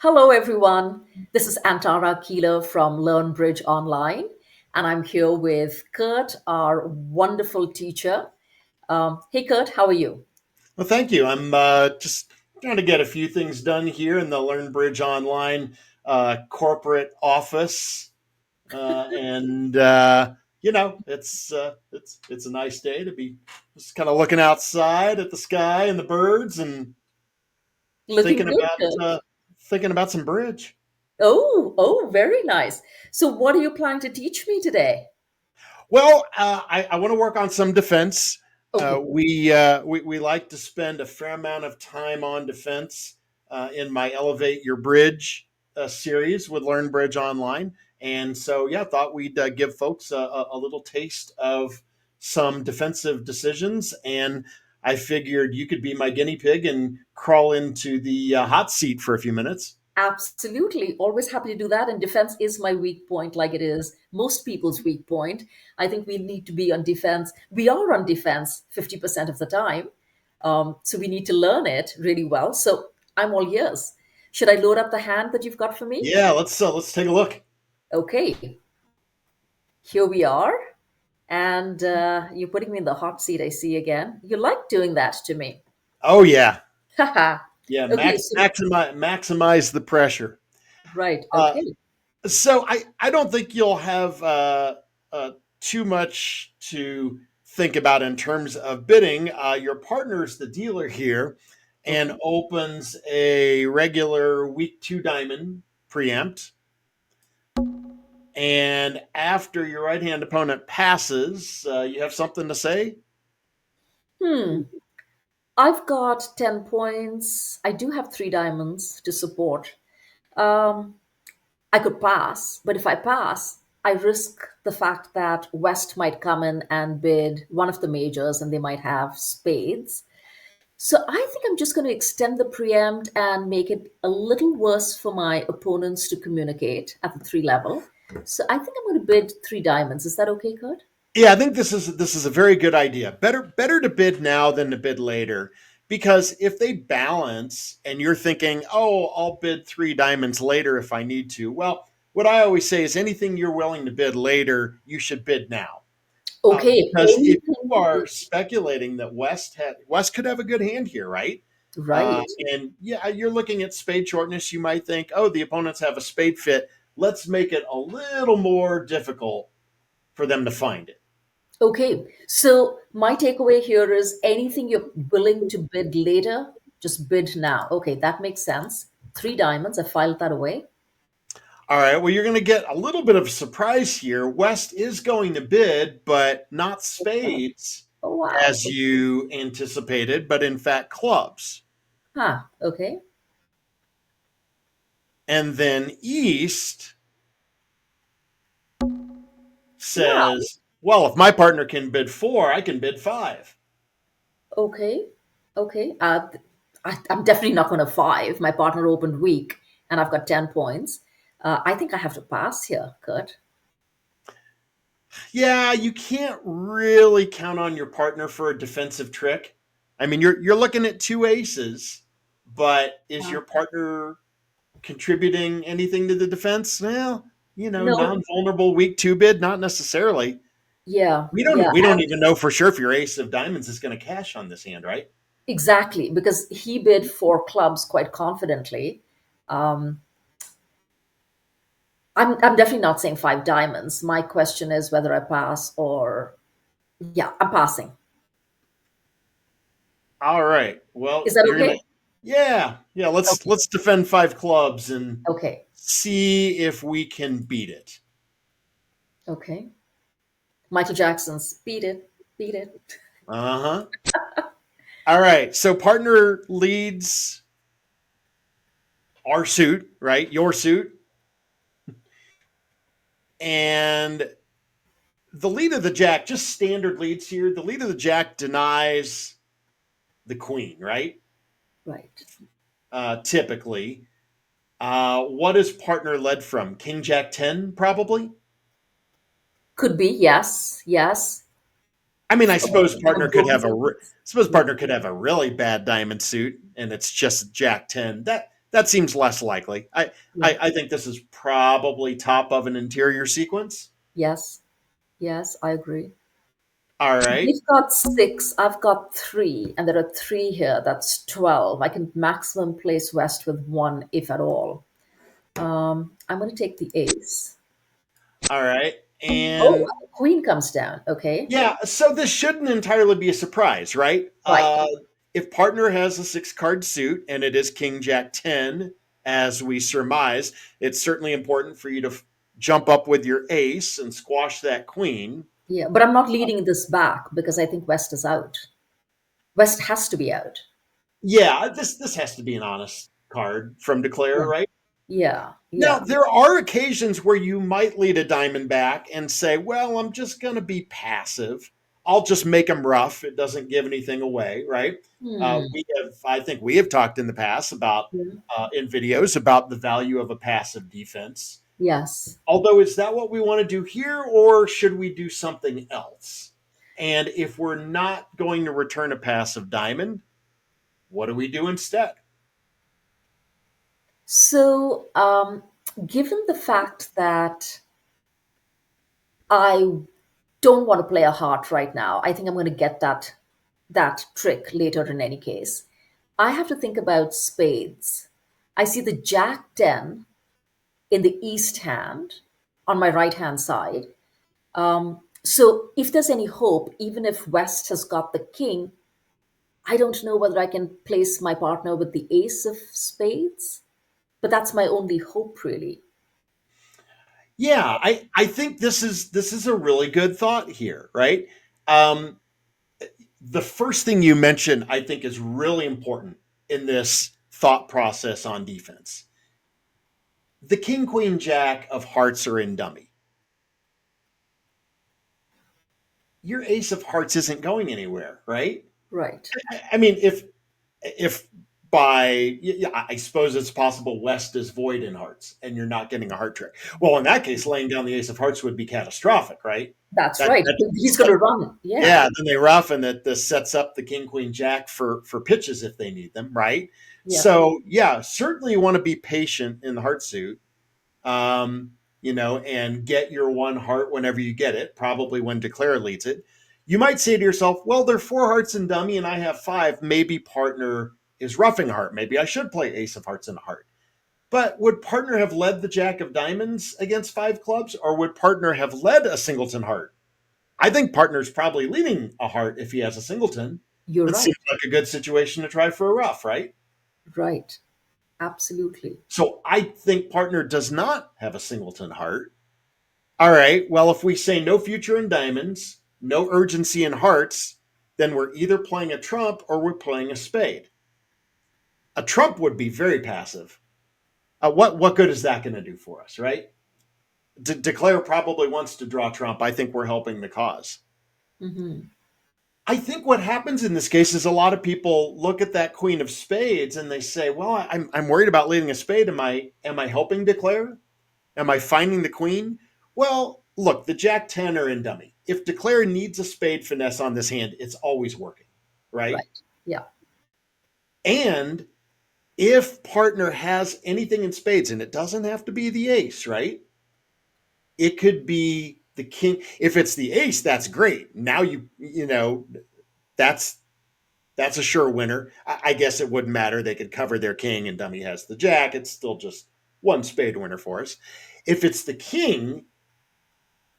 Hello, everyone. This is Antara Keelor from Learn Bridge Online, and I'm here with Curt, our wonderful teacher. Hey, Curt, how are you? Well, thank you. I'm just trying to get a few things done here in the LearnBridge Online corporate office, and it's a nice day to be just kind of looking outside at the sky and the birds and Looking thinking good, about Curt. thinking about some bridge. Oh, very nice. So, what are you planning to teach me today? Well, I want to work on some defense. Okay. We like to spend a fair amount of time on defense in my Elevate Your Bridge series with Learn Bridge Online, and so yeah, thought we'd give folks a little taste of some defensive decisions, and I figured you could be my guinea pig and crawl into the hot seat for a few minutes. Absolutely. Always happy to do that. And defense is my weak point, like it is most people's weak point. I think we need to be on defense. We are on defense 50% of the time. So we need to learn it really well. So I'm all ears. Should I load up the hand that you've got for me? Yeah, let's take a look. Okay, here we are. And you're putting me in the hot seat, I see again. You like doing that to me. Oh yeah, Haha. yeah. Okay, so, Maximize the pressure. right. Uh, Okay. so I don't think you'll have too much to think about in terms of bidding. Your partner's the dealer here and Okay. opens a regular week two diamond preempt. And after your right hand opponent passes, you have something to say? Hmm. I've got 10 points. I do have three diamonds to support. Um, I could pass, but if I pass, I risk the fact that West might come in and bid one of the majors and they might have spades. So I think I'm just going to extend the preempt and make it a little worse for my opponents to communicate at the three level. So I think I'm going to bid three diamonds. Is that okay, Kurt? Yeah, I think this is a very good idea. Better to bid now than to bid later, because if they balance and you're thinking, "Oh, I'll bid 3 diamonds later if I need to." Well, what I always say is anything you're willing to bid later, you should bid now. Okay, Because if you anything. are speculating that West could have a good hand here, right? Right. And yeah, you're looking at spade shortness, you might think, "Oh, the opponents have a spade fit. Let's make it a little more difficult for them to find it." Okay, so my takeaway here is anything you're willing to bid later, just bid now. Okay, that makes sense. Three diamonds, I filed that away. All right. Well, you're going to get a little bit of a surprise here. West is going to bid, but not Okay. spades Oh, wow. as you anticipated, but in fact clubs. Huh, okay. And then East Wow, says, well, if my partner can bid 4, I can bid 5. okay, okay. I'm definitely not going to five. My partner opened weak, and I've got 10 points. I think I have to pass here, Kurt. Yeah, you can't really count on your partner for a defensive trick. I mean, you're looking at 2 aces, but is Uh, your partner contributing anything to the defense? Well, no, non-vulnerable weak 2 bid, not necessarily. yeah, We yeah, don't we don't even know for sure if your ace of diamonds is going to cash on this hand, right? exactly. Because he bid four clubs quite confidently. Um, I'm definitely not saying five diamonds. My question is whether I pass or yeah, I'm passing. All right. Is Well, that you're gonna okay? yeah. Let's Okay. let's defend 5 clubs and Okay. see if we can beat it. Okay. Michael Jackson's beat it, beat it. Uh huh. All right. So partner leads our suit, right? Your suit, and the lead of the jack. Just standard leads here. The lead of the jack denies the queen, right? Right. Typically. What is partner led from? King Jack 10, probably. Could be, yes, yes. I mean, I For, suppose partner for could both have sides. suppose Yeah. partner could have a really bad diamond suit, and it's just Jack 10. that seems less likely. Yeah. I think this is probably top of an interior sequence. Yes. Yes, I agree. All right. You've got six, I've got three, and there are three here. That's 12. I can maximum place West with one, if at all. I'm going to take the ace. All right. Oh, And and the queen comes down. Okay. yeah, so this shouldn't entirely be a surprise, right? Right. If partner has a six card suit and it is King Jack 10, as we surmise, it's certainly important for you to jump up with your ace and squash that queen. Yeah, but I'm not leading this back because I think West is out. West has to be out. Yeah, this has to be an honest card from Declare, Yeah. right? Yeah. Now, Yeah. there are occasions where you might lead a diamond back and say, well, I'm just going to be passive. I'll just make them rough. It doesn't give anything away, right? Hmm. I think we have talked in the past about, Yeah. in videos, about the value of a passive defense. Yes. Although, is that what we want to do here, or should we do something else? And if we're not going to return a passive diamond, what do we do instead? So, given the fact that I don't want to play a heart right now, I think I'm going to get that trick later in any case. I have to think about spades. I see the Jack 10 in the east hand on my right hand side. So if there's any hope, even if West has got the king, I don't know whether I can place my partner with the ace of spades, but that's my only hope, really. Yeah, I think this is a really good thought here, right? Um, the first thing you mentioned, I think, is really important in this thought process on defense. The king, queen, jack of hearts are in dummy. Your ace of hearts isn't going anywhere, right? Right. I mean, if by yeah, I suppose it's possible West is void in hearts and you're not getting a heart trick. Well, in that case, laying down the ace of hearts would be catastrophic, right? That's That, right. that He's going set, to run. Yeah. yeah, then they rough and that this sets up the king queen jack for pitches if they need them, right? Yeah. So yeah, certainly you want to be patient in the heart suit, um, and get your one heart whenever you get it, probably when Declare leads it. You might say to yourself, well, there are four hearts in dummy and I have five. Maybe partner is roughing a heart. Maybe I should play ace of hearts and a heart. But would partner have led the jack of diamonds against five clubs, or would partner have led a singleton heart? I think partner's probably leading a heart if he has a singleton. You're That right. seems like a good situation to try for a rough, right? Right. Absolutely. So I think partner does not have a singleton heart. All right. Well, if we say no future in diamonds, no urgency in hearts, then we're either playing a trump or we're playing a spade. A trump would be very passive. What good is that going to do for us, right? Declare probably wants to draw trump. I think we're helping the cause. Hmm. I think what happens in this case is a lot of people look at that queen of spades and they say, "Well, I'm worried about leading a spade. Am I helping Declare? Am I finding the queen?" Well, look, the Jack 10 are in dummy. If Declare needs a spade finesse on this hand, it's always working, right? Right. Yeah. And if partner has anything in spades, and it doesn't have to be the ace, right? It could be the king. If it's the ace, that's great. Now that's that's a sure winner. I guess it wouldn't matter. They could cover their king and dummy has the jack. It's still just one spade winner for us. If it's the king,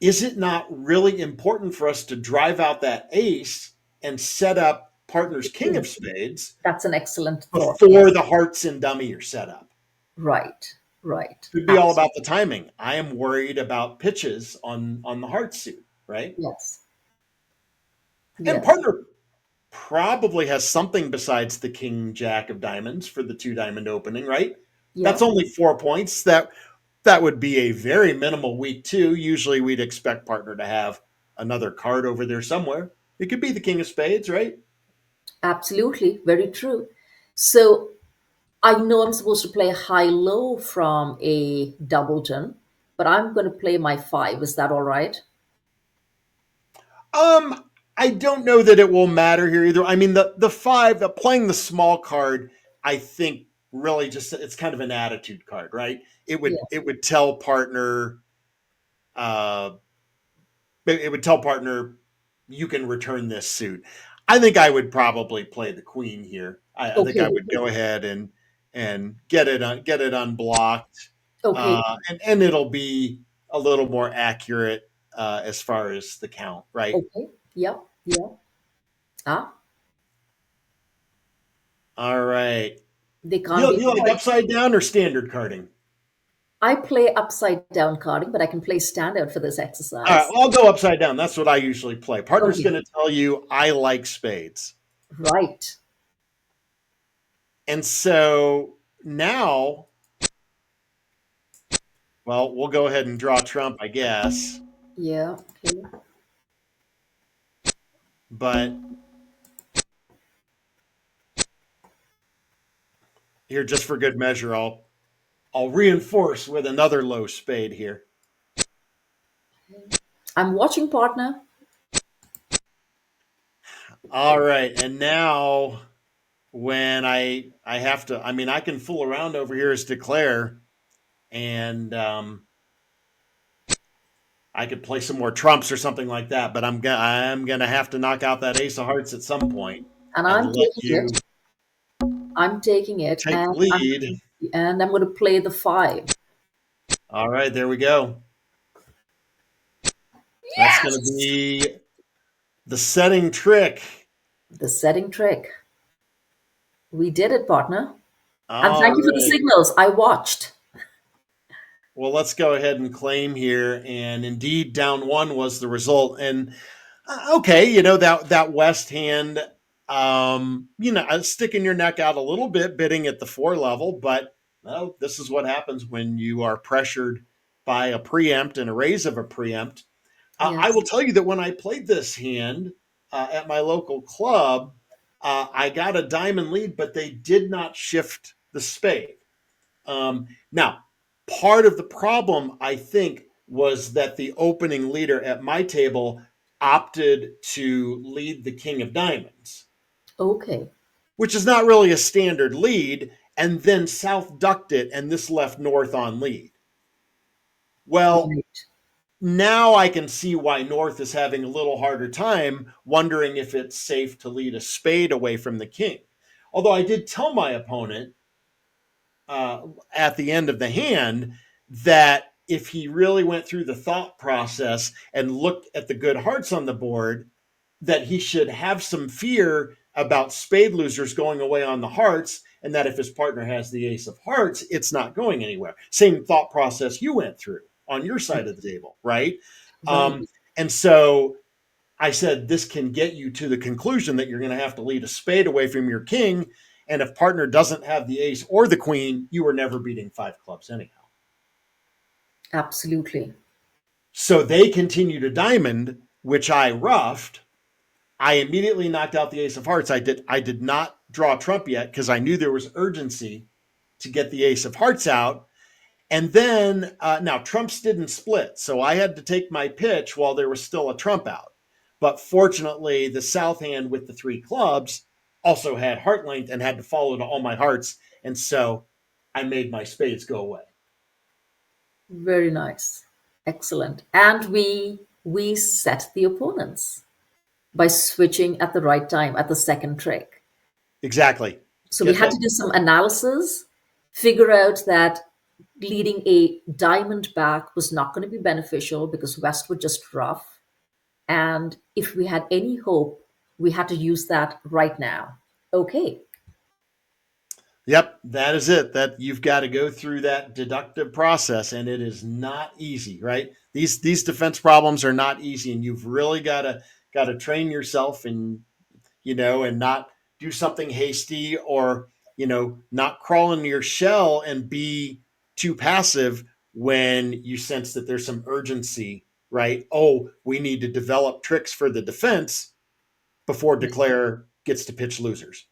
is it not really important for us to drive out that ace and set up partner's king of spades That's an excellent thought. before Yes. the hearts and dummy are set up? Right. Right. Could be all about Absolutely. the timing. I am worried about pitches on the heart suit, right? Yes. And Yes. partner probably has something besides the king jack of diamonds for the two diamond opening, right? Yeah. That's only 4 points. That would be a very minimal week too. Usually we'd expect partner to have another card over there somewhere. It could be the king of spades, right? Absolutely. Very true. So I know I'm supposed to play high low from a doubleton, but I'm going to play my five. Is that all right? Um, I don't know that it will matter here either. I mean, the five, playing the small card, I think really just it's kind of an attitude card, right? Yeah. It would tell partner uh, it would tell partner you can return this suit. I think I would probably play the queen here. I think I Okay. would go ahead and get it unblocked, Okay. and it'll be a little more accurate as far as the count, right? Okay. Yeah. Yeah. Ah, All right. they can't be You like avoided. upside down or standard carding? I play upside down carding, but I can play standard for this All right, exercise. well, I'll go upside down. That's what I usually play. Partner's Okay. going to tell you I like spades. Right. And so now, well, we'll go ahead and draw Trump, I guess. Yeah. Okay. But here, just for good measure, I'll reinforce with another low spade here. I'm watching, partner. All right, and now when I have to, I mean, I can fool around over here as declare, and I could play some more trumps or something like that. But I'm gonna have to knock out that ace of hearts at some point And and I'm let taking it. you I'm taking it, take the lead. and I'm going to play the five. All right, there we go. That's going to Yes. be the setting trick. The setting trick. We did it, partner. And All thank you for the right. signals. I watched. Well, let's go ahead and claim here. And indeed, down one was the result. And okay, you know that West hand, sticking your neck out a little bit, bidding at the four level. But well, this is what happens when you are pressured by a preempt and a raise of a preempt. I will Yes. tell you that when I played this hand at my local club, I got a diamond lead, but they did not shift the spade. Now, part of the problem, I think, was that the opening leader at my table opted to lead the king of diamonds, Okay. which is not really a standard lead, and then south ducked it, and this left north on lead. Well, Right. now I can see why North is having a little harder time, wondering if it's safe to lead a spade away from the king. Although I did tell my opponent uh, at the end of the hand that if he really went through the thought process and looked at the good hearts on the board, that he should have some fear about spade losers going away on the hearts, and that if his partner has the ace of hearts, it's not going anywhere. Same thought process you went through on your side of the table, right? Right. And so I said, this can get you to the conclusion that you're going to have to lead a spade away from your king. And if partner doesn't have the ace or the queen, you were never beating five clubs anyhow. Absolutely. So they continue to diamond, which I roughed. I immediately knocked out the ace of hearts. I did not draw trump yet because I knew there was urgency to get the ace of hearts out. And then now trumps didn't split, so I had to take my pitch while there was still a trump out. But fortunately, the south hand with the three clubs also had heart length and had to follow to all my hearts, and so I made my spades go away. Very nice. Excellent. And we set the opponents by switching at the right time at the second trick. Exactly. So we Get had that? to do some analysis, figure out that leading a diamond back was not going to be beneficial because West were just rough. And if we had any hope, we had to use that right now. Okay. Yep, that is it. That you've got to go through that deductive process, and it is not easy, right? These defense problems are not easy, and you've really got to train yourself and and not do something hasty or, not crawl into your shell and be too passive when you sense that there's some urgency, right? Oh, we need to develop tricks for the defense before declare gets to pitch losers.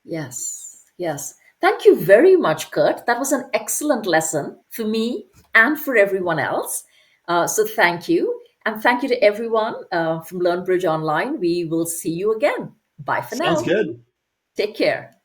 Yes. Yes. Thank you very much, Kurt. That was an excellent lesson for me and for everyone else. So thank you. And thank you to everyone from LearnBridge Online. We will see you again. Bye for Sounds now. good. Take care.